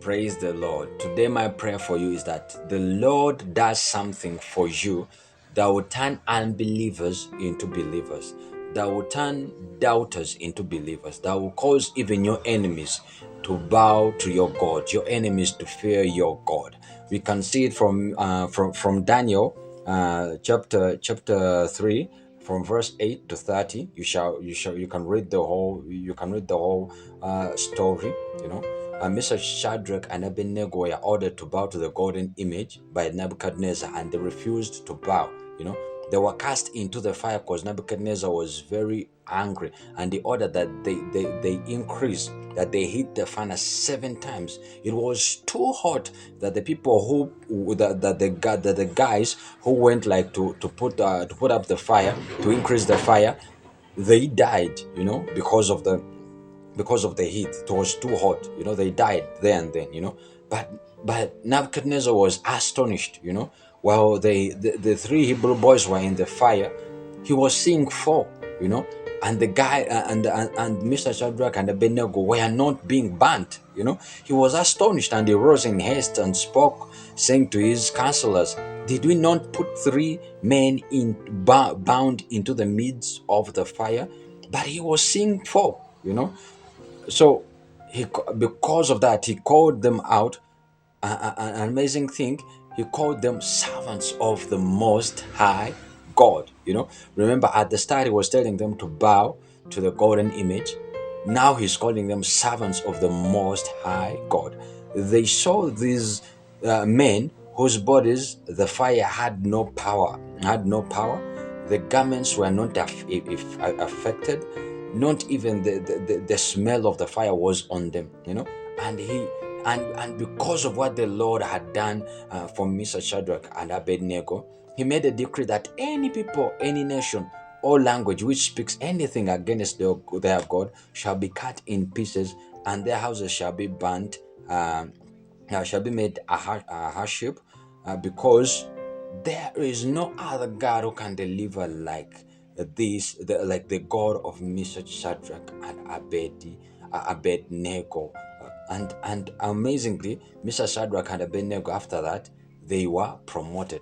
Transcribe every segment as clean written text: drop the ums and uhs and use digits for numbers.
Praise the Lord. Today, my prayer for you is that the Lord does something for you that will turn unbelievers into believers, that will turn doubters into believers, that will cause even your enemies to bow to your God, your enemies to fear your God. We can see it from Daniel, chapter 3, from verse 8 to 30. You can read the whole story. Mr. Shadrach and Abednego were ordered to bow to the golden image by Nebuchadnezzar, and they refused to bow. They were cast into the fire because Nebuchadnezzar was very angry, and he ordered that they increase, that they hit the furnace 7 times. It was too hot that the people that the guys who went like to put up the fire, to increase the fire, they died. Because of the heat. It was too hot. They died there and then. But Nebuchadnezzar was astonished. While the three Hebrew boys were in the fire, he was seeing four. And the guy and Mr. Shadrach and Abednego were not being burnt. He was astonished, and he rose in haste and spoke, saying to his counselors, "Did we not put 3 men bound into the midst of the fire?" But he was seeing four. So because of that, he called them out. An amazing thing, he called them servants of the Most High God. Remember at the start he was telling them to bow to the golden image. Now he's calling them servants of the Most High God. They saw these men whose bodies the fire had no power. The garments were not affected. Not even the smell of the fire was on them. And because of what the Lord had done for Mr. Shadrach and Abednego, he made a decree that any people, any nation, or language which speaks anything against their God shall be cut in pieces, and their houses shall be burnt, shall be made a hardship, because there is no other God who can deliver like like the God of Mr. Shadrach and Abednego. And amazingly, Mr. Shadrach and Abednego, after that, they were promoted.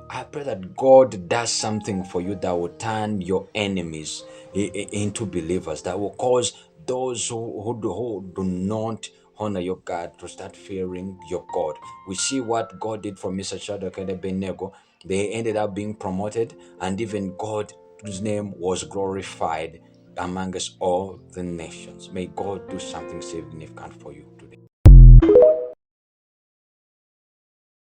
I pray that God does something for you that will turn your enemies into believers, that will cause those who do not honor your God to start fearing your God. We see what God did for Mr. Shadrach and Abednego. They ended up being promoted, and even God's name was glorified among us all the nations. May God do something significant for you.